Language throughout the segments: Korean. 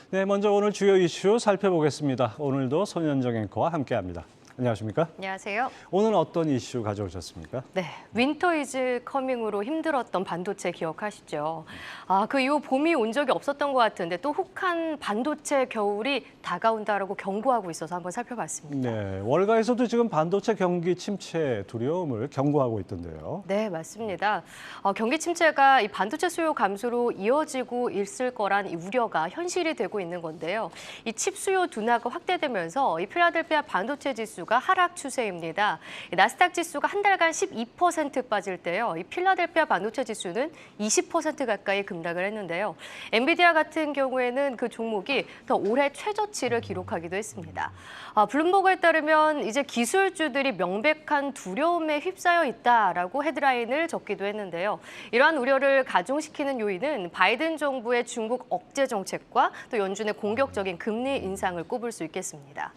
네, 먼저 오늘 주요 이슈 살펴보겠습니다. 오늘도 손현정 앵커와 함께합니다. 안녕하십니까? 안녕하세요. 오늘 어떤 이슈 가져오셨습니까? 네, 윈터 이즈 커밍으로 힘들었던 반도체 기억하시죠? 그 이후 봄이 온 적이 없었던 것 같은데 또 혹한 반도체 겨울이 다가온다라고 경고하고 있어서 한번 살펴봤습니다. 네, 월가에서도 지금 반도체 경기 침체 두려움을 경고하고 있던데요. 네, 맞습니다. 경기 침체가 이 반도체 수요 감소로 이어지고 있을 거란 이 우려가 현실이 되고 있는 건데요. 이 칩 수요 둔화가 확대되면서 이 필라델피아 반도체 지수가 하락 추세입니다. 나스닥 지수가 한 달간 12% 빠질 때요. 이 필라델피아 반도체 지수는 20% 가까이 급락을 했는데요. 엔비디아 같은 경우에는 그 종목이 더 올해 최저치를 기록하기도 했습니다. 블룸버그에 따르면 이제 기술주들이 명백한 두려움에 휩싸여 있다라고 헤드라인을 적기도 했는데요. 이러한 우려를 가중시키는 요인은 바이든 정부의 중국 억제 정책과 또 연준의 공격적인 금리 인상을 꼽을 수 있겠습니다.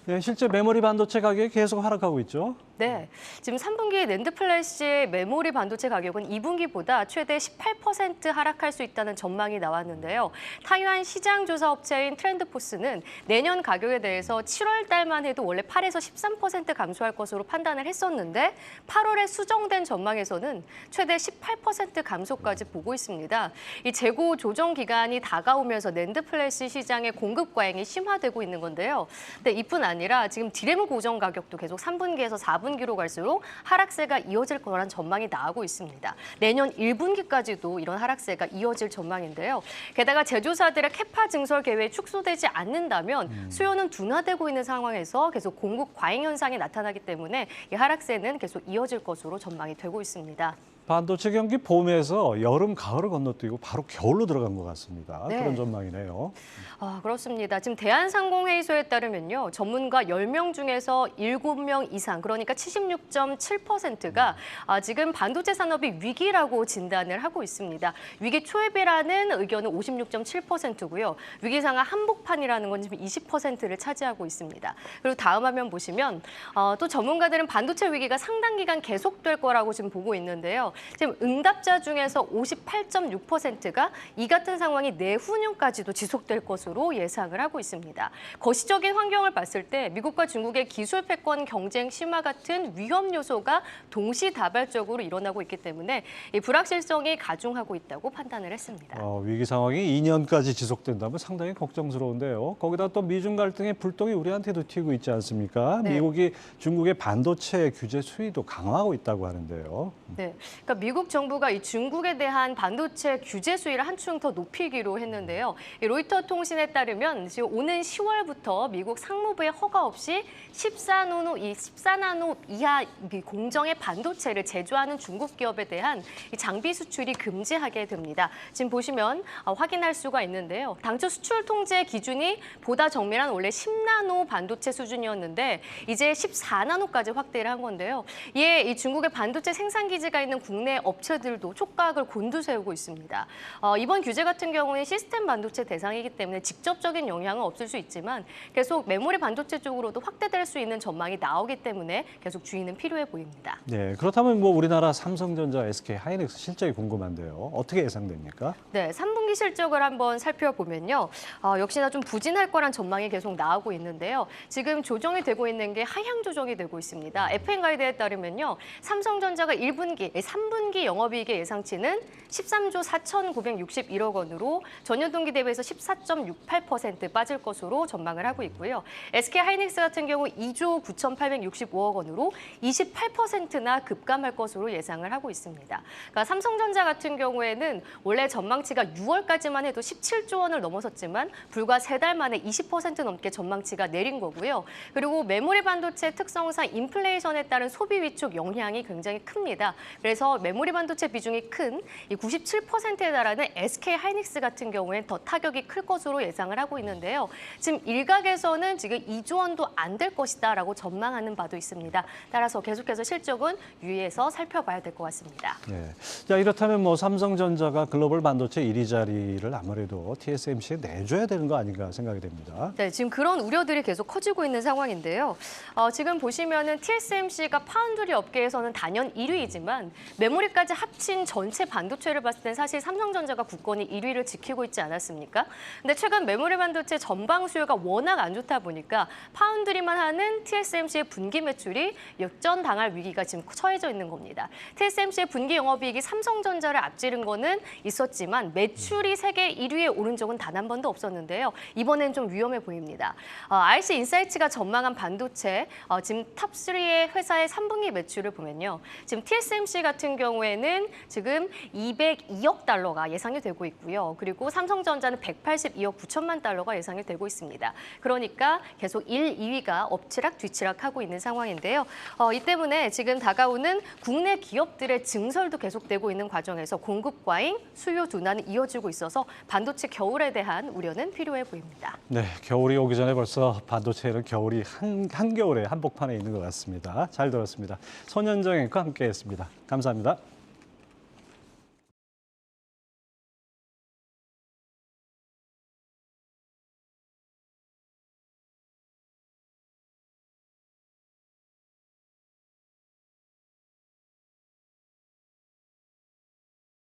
네, 실제 메모리 반도체 가격이 계속 하락하고 있죠. 네, 지금 3분기 낸드 플래시의 메모리 반도체 가격은 2분기보다 최대 18% 하락할 수 있다는 전망이 나왔는데요. 타이완 시장 조사 업체인 트렌드포스는 내년 가격에 대해서 7월 달만 해도 원래 8에서 13% 감소할 것으로 판단을 했었는데 8월에 수정된 전망에서는 최대 18% 감소까지 보고 있습니다. 이 재고 조정 기간이 다가오면서 낸드 플래시 시장의 공급 과잉이 심화되고 있는 건데요. 네, 이뿐 아니라 지금 디램 고정 가격도 계속 3분기에서 4분기로 갈수록 하락세가 이어질 거란 전망이 나오고 있습니다. 내년 1분기까지도 이런 하락세가 이어질 전망인데요. 게다가 제조사들의 캐파 증설 계획이 축소되지 않는다면 수요는 둔화되고 있는 상황에서 계속 공급 과잉 현상이 나타나기 때문에 이 하락세는 계속 이어질 것으로 전망이 되고 있습니다. 반도체 경기 봄에서 여름, 가을을 건너뛰고 바로 겨울로 들어간 것 같습니다. 네. 그런 전망이네요. 그렇습니다. 지금 대한상공회의소에 따르면요. 전문가 10명 중에서 7명 이상, 그러니까 76.7%가 지금 반도체 산업이 위기라고 진단을 하고 있습니다. 위기 초입이라는 의견은 56.7%고요. 위기 상황 한복판이라는 건 지금 20%를 차지하고 있습니다. 그리고 다음 화면 보시면 또 전문가들은 반도체 위기가 상당 기간 계속될 거라고 지금 보고 있는데요. 지금 응답자 중에서 58.6%가 이 같은 상황이 내후년까지도 지속될 것으로 예상을 하고 있습니다. 거시적인 환경을 봤을 때 미국과 중국의 기술 패권 경쟁 심화 같은 위험 요소가 동시다발적으로 일어나고 있기 때문에 이 불확실성이 가중하고 있다고 판단을 했습니다. 위기 상황이 2년까지 지속된다면 상당히 걱정스러운데요. 거기다 또 미중 갈등의 불똥이 우리한테도 튀고 있지 않습니까? 네. 미국이 중국의 반도체 규제 수위도 강화하고 있다고 하는데요. 네, 그러니까 미국 정부가 이 중국에 대한 반도체 규제 수위를 한층 더 높이기로 했는데요. 이 로이터 통신에 따르면 지금 오는 10월부터 미국 상무부의 허가 없이 14나노 이하 공정의 반도체를 제조하는 중국 기업에 대한 이 장비 수출이 금지하게 됩니다. 지금 보시면 확인할 수가 있는데요. 당초 수출 통제 기준이 보다 정밀한 원래 10나노 반도체 수준이었는데 이제 14나노까지 확대를 한 건데요. 이에 이 중국의 반도체 생산 기지가 있는 국내 업체들도 촉각을 곤두세우고 있습니다. 이번 규제 같은 경우에 시스템 반도체 대상이기 때문에 직접적인 영향은 없을 수 있지만 계속 메모리 반도체 쪽으로도 확대될 수 있는 전망이 나오기 때문에 계속 주의는 필요해 보입니다. 네, 그렇다면 뭐 우리나라 삼성전자, SK 하이닉스 실적이 궁금한데요. 어떻게 예상됩니까? 네, 3분기 실적을 한번 살펴보면요. 역시나 좀 부진할 거란 전망이 계속 나오고 있는데요. 지금 조정이 되고 있는 게 하향 조정이 되고 있습니다. FM 가이드에 따르면요. 삼성전자가 3분기 영업이익의 예상치는 13조 4,961억 원으로 전년 동기 대비해서 14.68% 빠질 것으로 전망을 하고 있고요. SK 하이닉스 같은 경우 2조 9,865억 원으로 28%나 급감할 것으로 예상을 하고 있습니다. 그러니까 삼성전자 같은 경우에는 원래 전망치가 6월까지만 해도 17조 원을 넘어섰지만 불과 3달 만에 20% 넘게 전망치가 내린 거고요. 그리고 메모리 반도체 특성상 인플레이션에 따른 소비 위축 영향이 굉장히 큽니다. 그래서 메모리 반도체 비중이 큰 이 97%에 달하는 SK 하이닉스 같은 경우엔 더 타격이 클 것으로 예상을 하고 있는데요. 지금 일각에서는 지금 2조 원도 안 될 것이다라고 전망하는 바도 있습니다. 따라서 계속해서 실적은 유의해서 살펴봐야 될 것 같습니다. 네. 자, 이렇다면 뭐 삼성전자가 글로벌 반도체 1위 자리를 아무래도 TSMC에 내줘야 되는 거 아닌가 생각이 됩니다. 네, 지금 그런 우려들이 계속 커지고 있는 상황인데요. 지금 보시면은 TSMC가 파운드리 업계에서는 단연 1위이지만 메모리까지 합친 전체 반도체를 봤을 땐 사실 삼성전자가 굳건히 1위를 지키고 있지 않았습니까? 근데 최근 메모리 반도체 전방 수요가 워낙 안 좋다 보니까 파운드리만 하는 TSMC의 분기 매출이 역전당할 위기가 지금 처해져 있는 겁니다. TSMC의 분기 영업이익이 삼성전자를 앞지른 거는 있었지만 매출이 세계 1위에 오른 적은 단 한 번도 없었는데요. 이번엔 좀 위험해 보입니다. RC 인사이츠가 전망한 반도체 지금 탑3의 회사의 3분기 매출을 보면요. 지금 TSMC 같은 경우에는 지금 202억 달러가 예상이 되고 있고요. 그리고 삼성전자는 182억 9천만 달러가 예상이 되고 있습니다. 그러니까 계속 1, 2위가 엎치락 뒤치락 하고 있는 상황인데요. 이 때문에 지금 다가오는 국내 기업들의 증설도 계속되고 있는 과정에서 공급 과잉, 수요 둔화는 이어지고 있어서 반도체 겨울에 대한 우려는 필요해 보입니다. 네, 겨울이 오기 전에 벌써 반도체는 겨울이 한겨울에 한복판에 있는 것 같습니다. 잘 들었습니다. 손현정 앵커 함께했습니다. 감사합니다.